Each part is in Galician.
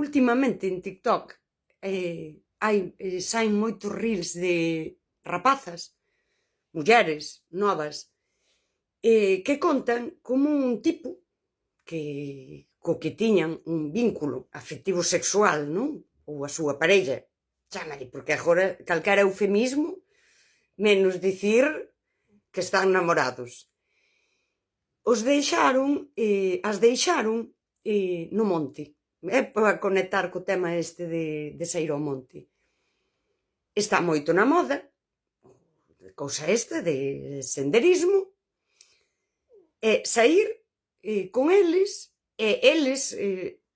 últimamente en TikTok saen moitos reels de rapazas, mulleres novas, que contan como un tipo co que tiñan un vínculo afectivo sexual, non? Ou a súa parella, chámale, porque agora calquera eufemismo menos dicir que están namorados. As deixaron no monte. É para conectar co tema este de sair ao monte. Está moito na moda, cousa esta de senderismo, sair con eles, e eles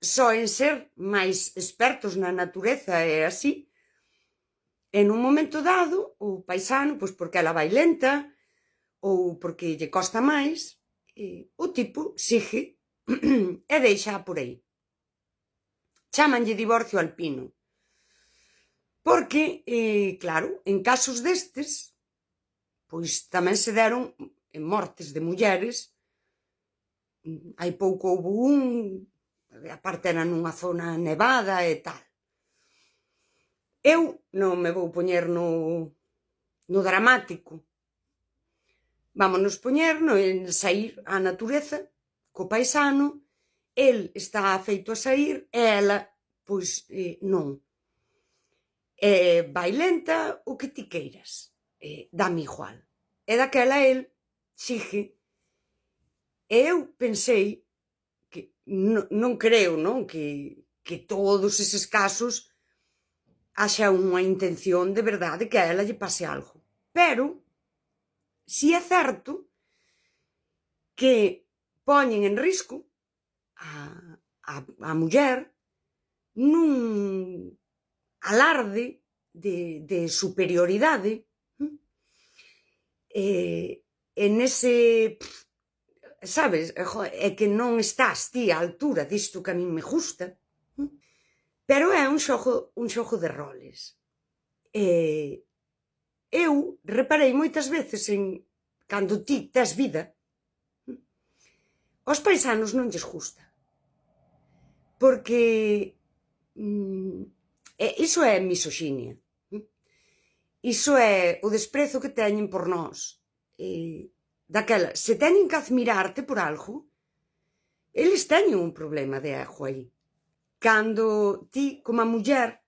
soen ser máis expertos na natureza e así, e nun momento dado, o paisano, pois porque ela vai lenta, ou porque lle costa máis, o tipo sigue e deixa por aí. Chámanlle divorcio alpino. Porque, claro, en casos destes, pois tamén se deron mortes de mulleres. Hai pouco houve aparte era nunha zona nevada e tal. Eu non me vou poñer no dramático. Vámonos poñer en sair á natureza co paisano, el está afeito a sair e ela, pois, non. Vai lenta, o que ti queiras, dame igual. E daquela el sigue. E eu pensei que non creo, non, que todos eses casos haxa unha intención de verdade que a ela lle pase algo. Pero si é certo que poñen en risco a muller nun alarde de superioridade, e nese, sabes, é que non estás ti á altura disto que a min me gusta, pero é un xogo de roles. Eu reparei moitas veces cando ti tes vida, aos paisanos non lles gusta, porque iso é misoxinia, iso é o desprezo que teñen por nós. Daquela, se teñen que admirarte por algo, eles teñen un problema de ego aí. Cando ti, como a muller,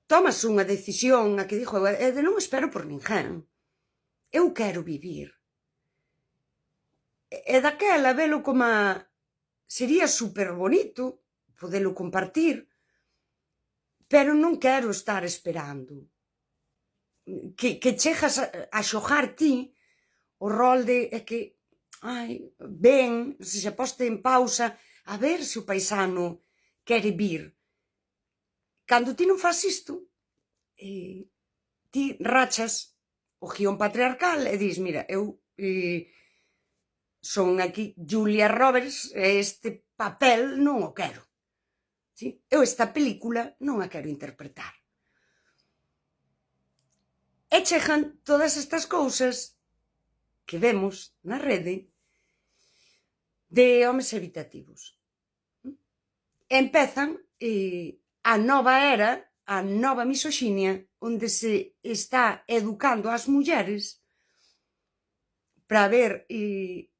tomas unha decisión a que dixo, non espero por ninguén, eu quero vivir. E daquela velo como sería super bonito podelo compartir, pero non quero estar esperando que chegas a xogar ti o rol de que ven, se poste en pausa a ver se o paisano quere vir. Cando ti non faz isto, ti rachas o guión patriarcal e dis, mira, eu son aquí Julia Roberts e este papel non o quero. Eu esta película non a quero interpretar. E chegan todas estas cousas que vemos na rede de homes evitativos. Empezan a nova era, a nova misoxinia, onde se está educando ás mulleres para ver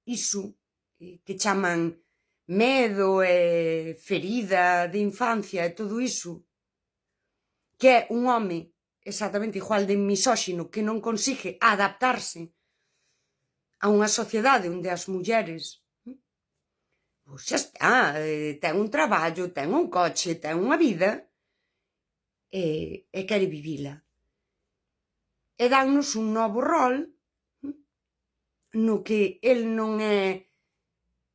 iso que chaman medo e ferida de infancia e todo iso, que é un home exactamente igual de misóxino que non consigue adaptarse a unha sociedade onde as mulleres pois xa está, ten un traballo, ten un coche, ten unha vida e quere vivila. E dannos un novo rol no que el non é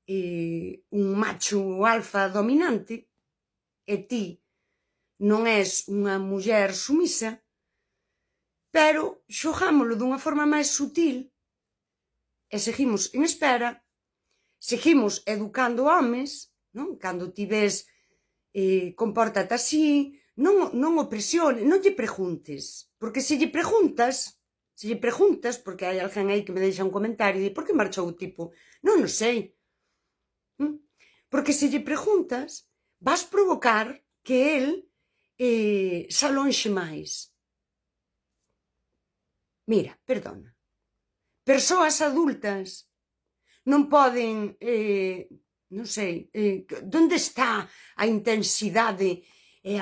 un macho alfa dominante e ti non és unha muller sumisa, pero xogámoslo dunha forma máis sutil e seguimos en espera, seguimos educando homes, non? Cando ti ves compórtate así, non o presiones, non lle preguntes, porque se lle preguntas, porque hai alguén aí que me deixa un comentario e di, por que marchou o tipo? Non o sei. Porque se lle preguntas, vas provocar que el se alonxe máis. Mira, perdona, persoas adultas non poden, non sei, onde está a intensidade e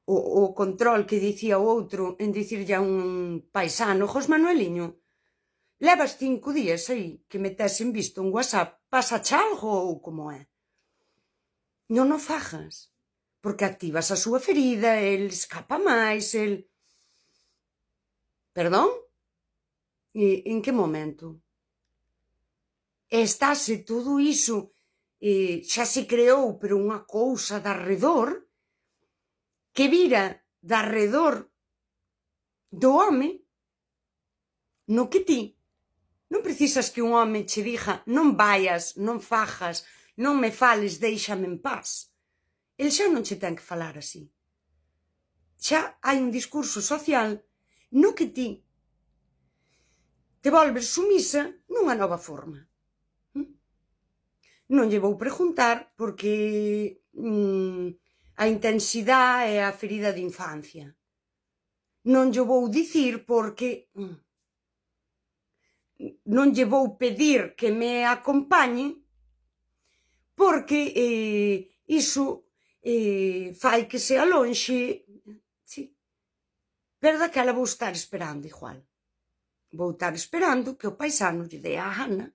o control que dicía o outro en dicirlle a un paisano: José Manueliño, levas 5 días aí que me tes en visto en WhatsApp, pásache algo ou como é? Non o fagas, porque activas a súa ferida, el escapa máis, el... Perdón? E en que momento? Estáse todo iso, xa se creou, pero unha cousa de arredor, que vira de arredor do home, no que ti non precisas que un home che diga non vayas, non fajas, non me fales, déixame en paz. El xa non che ten que falar así. Xa hai un discurso social no que ti te volves sumisa nunha nova forma. Non lle vou preguntar porque a intensidade é a ferida de infancia. Non lle vou dicir porque non lle vou pedir que me acompañe porque iso fai que se alonxe. Sí. Pero daquela vou estar esperando igual. Vou estar esperando que o paisano lle dé a gana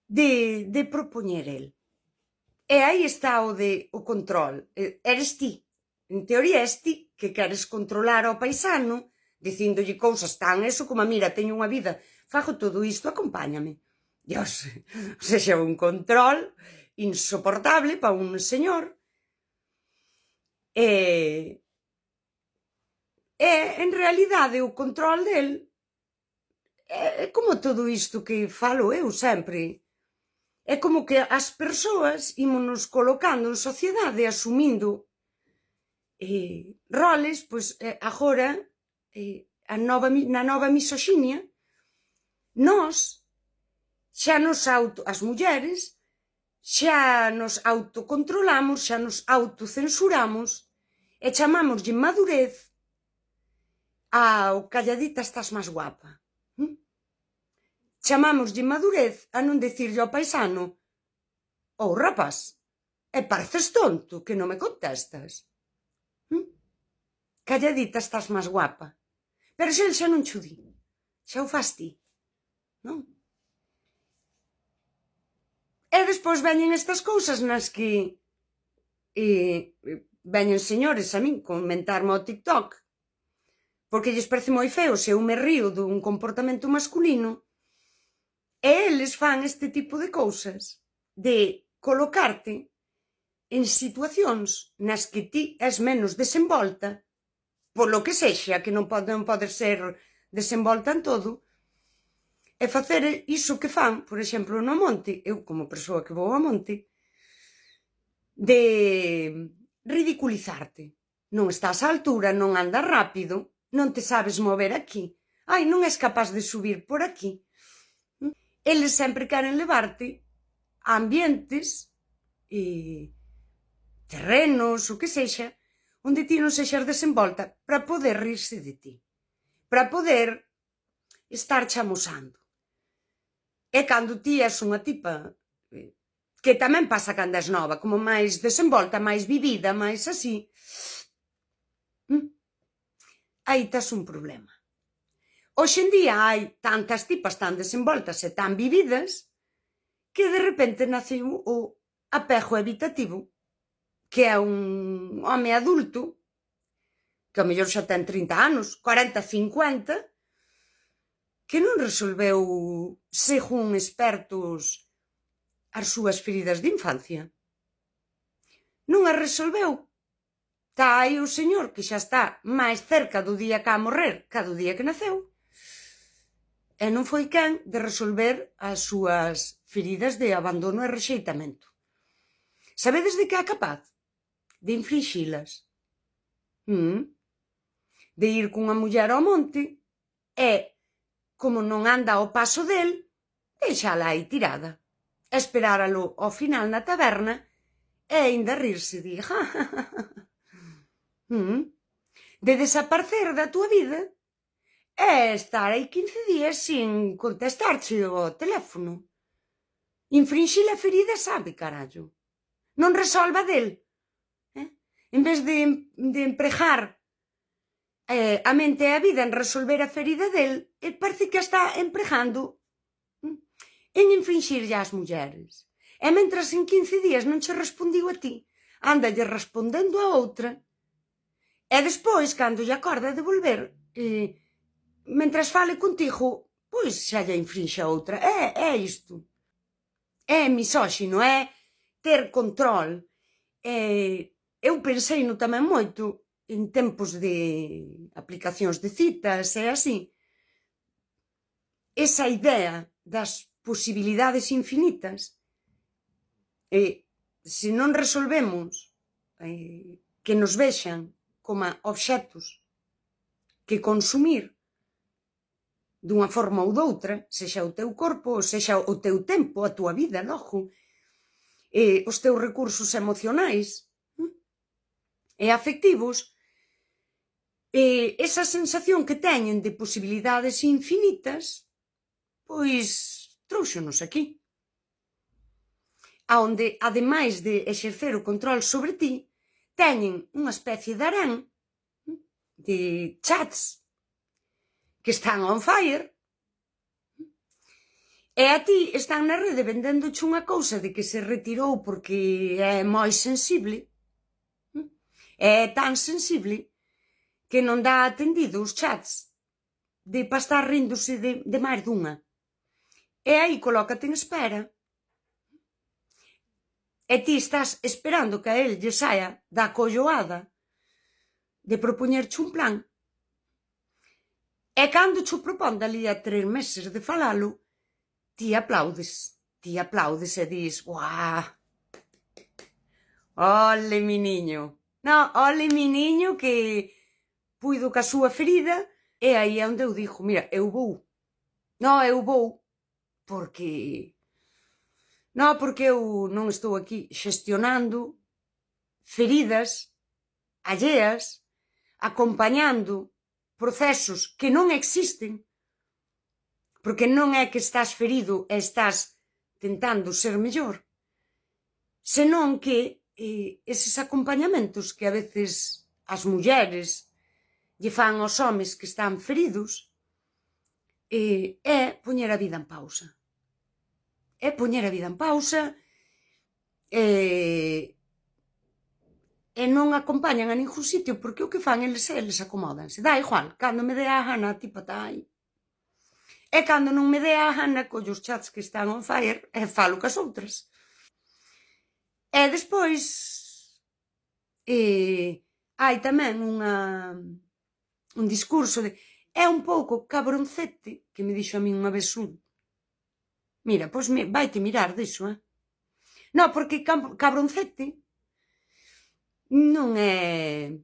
de propoñer el. E aí está o control. Eres ti. En teoría és ti que queres controlar ao paisano dicíndolle cousas tan eso como: mira, teño unha vida, fago todo isto, acompáñame. Dios, o sexa, un control insoportable para un señor. En realidade o control del é como todo isto que falo eu sempre. É como que as persoas ímonos colocando en sociedade asumindo roles, pois agora na nova misoxinia nós xa nos as mulleres xa nos autocontrolamos, xa nos autocensuramos e chamámoslle madurez ao calladita estás máis guapa. Chamámoslle madurez a non dicirlle ao paisano: rapaz, pareces tonto que non me contestas. Calladita estás máis guapa. Pero xa el xa non cho di, xa o fas ti, non? E despois veñen estas cousas nas que veñen señores a min comentarme ao TikTok porque lles parece moi feo se eu me río dun comportamento masculino e eles fan este tipo de cousas de colocarte en situacións nas que ti és menos desenvolta, polo que sexa, que non pode ser desenvolta en todo, e facer iso que fan, por exemplo, no monte, eu como persoa que vou ao monte, de ridiculizarte. Non estás á altura, non andas rápido, non te sabes mover aquí. Ai, non és capaz de subir por aquí. Eles sempre queren levarte a ambientes, terrenos, o que sexa, onde ti non sexas desenvolta para poder rirse de ti, para poder estar chamosando. E cando ti és unha tipa que tamén pasa cando és nova, como máis desenvolta, máis vivida, máis así, aí tes un problema. Hoxe en día hai tantas tipas tan desenvoltas e tan vividas que de repente naceu o apego evitativo, que é un home adulto que ao mellor xa ten 30 anos, 40, 50, que non resolveu, según expertos, as súas feridas de infancia. Non as resolveu. Está aí o señor que xa está máis cerca do día que a morrer que do día que naceu e non foi quen de resolver as súas feridas de abandono e rexeitamento. Sabedes de que é capaz? De infrinxilas. De ir cunha muller ao monte e, como non anda ao paso del, deixala aí tirada. Esperáralo ao final na taberna E aínda rirse, di, ja, ja, ja, ja. De desaparecer da túa vida e estar aí 15 días sin contestarche o teléfono. Infrinxir a ferida, sabe, carallo. Non resolva del. En vez de empregar a mente e a vida en resolver a ferida del, parece que a está empregando en infrinxirlle ás mulleres. E mentras en 15 días non che respondiu a ti, ándalle respondendo a outra, e despois, cando lle acorda de volver, mentras fale contigo, pois xa lle infrinxe a outra. É isto. É misóxino, é ter control. Eu pensei no tamén moito en tempos de aplicacións de citas e así. Esa idea das posibilidades infinitas, se non resolvemos que nos vexan como obxectos que consumir dunha forma ou doutra, sexa o teu corpo, sexa o teu tempo, a túa vida, logo, os teus recursos emocionais e afectivos, esa sensación que teñen de posibilidades infinitas, pois trouxonos aquí. Onde, ademais de exercer o control sobre ti, teñen unha especie de harén de chats que están on fire, e a ti están na rede vendéndoche unha cousa de que se retirou porque é moi sensible, é tan sensible que non dá atendido os chats de para estar ríndose de máis dunha. E aí colócate en espera. E ti estás esperando que a él lle saia da colloada de propoñerche un plan. E cando cho propón dali a 3 meses de falalo, ti aplaudes e dis, uah, ole mi niño. No, ole mi niño que puido ca súa ferida, e aí é onde eu digo, mira, eu vou. Non, eu vou, porque eu non estou aquí xestionando feridas alleas, acompañando procesos que non existen, porque non é que estás ferido e estás tentando ser mellor, senón que eses acompañamentos que a veces as mulleres lle fan aos homes que están feridos é poñer a vida en pausa. É poñer a vida en pausa e non acompañan a ningún sitio, porque o que fan eles acomódanse. Dá igual, cando me dé a gana, tipo, tá aí. E cando non me dé a gana, collo os chats que están on fire e falo cas outras. E despois hai tamén un discurso de é un pouco cabroncete, que me dixo a min unha vez un. Mira, pois vaite mirar diso, Non, porque cabroncete non é...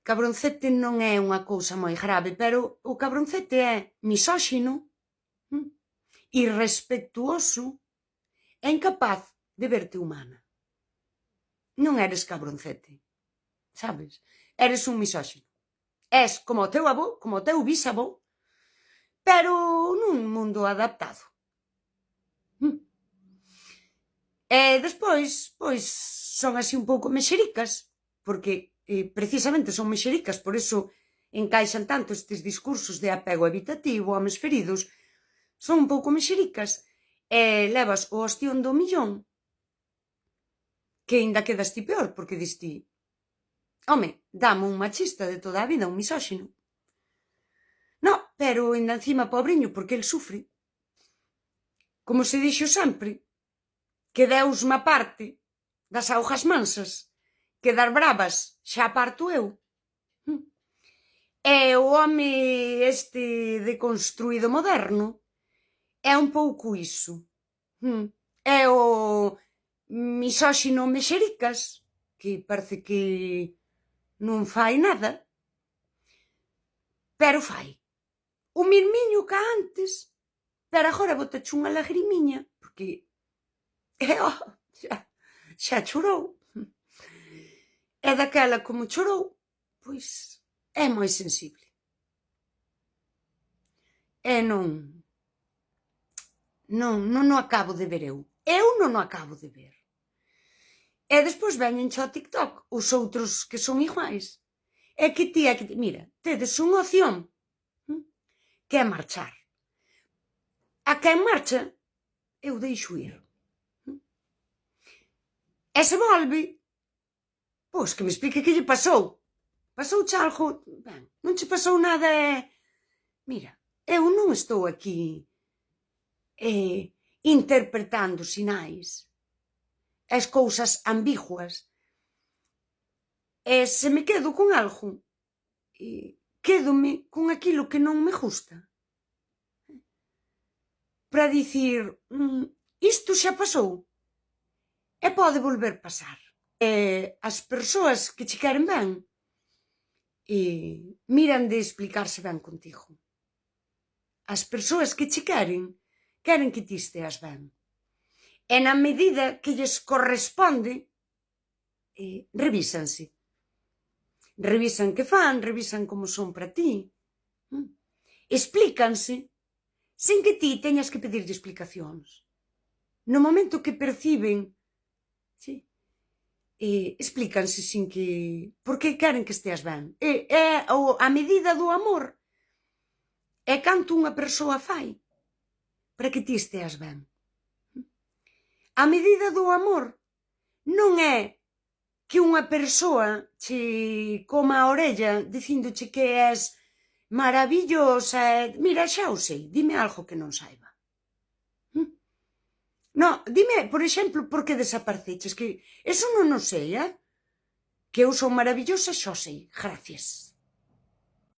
Cabroncete non é unha cousa moi grave, pero o cabroncete é misóxino, irrespectuoso e incapaz de verte humana. Non eres cabroncete, sabes? Eres un misóxino. És como o teu avó, como o teu bisavó, pero nun mundo adaptado. E despois, pois, son así un pouco mexericas, porque precisamente son mexericas, por iso encaixan tanto estes discursos de apego evitativo, homes feridos, son un pouco mexericas, e levas o ostión do millón, que ainda quedas ti peor, porque dis ti, home, dame un machista de toda a vida, un misóxino. No, pero ainda encima pobriño, porque el sufre. Como se dixo sempre, que Deus ma parte das augas mansas, que das bravas xa parto eu. E o home este deconstruído moderno é un pouco iso. É o misóxino mexericas, que parece que non fai nada, pero fai. O mirmiño ca antes, pero agora botache unha lagrimiña, porque xa chorou. E daquela como chorou, pois é moi sensible. E non o acabo de ver eu. Eu non o acabo de ver. E despois veñen ao TikTok os outros que son iguais. É que ti, mira, tedes unha opción, que é marchar. A quen marcha, eu deixo ir. E se volve, pois que me explique que lle pasou. Pasouche algo? Ben, non che pasou nada e... Mira, eu non estou aquí interpretando sinais, as cousas ambiguas. E se me quedo con algo, quédome con aquilo que non me gusta. Para dicir, isto xa pasou e pode volver pasar. As persoas que che queren ben miran de explicarse ben contigo. As persoas que che queren que ti esteas ben. E na medida que lles corresponde, revísanse. Revisan que fan, revisan como son para ti. Explícanse sen que ti teñas que pedirlle explicacións. No momento que perciben, sí, explícanse sin que... Porque queren que esteas ben. A medida do amor é canto unha persoa fai para que ti esteas ben. A medida do amor non é que unha persoa che coma a orella dicíndoche que és maravillosa. Mira, xa o sei, dime algo que non saiba. Non, dime, por exemplo, por que desapareceches, que eso non o sei, Que eu son maravillosa, xa o sei, gracias.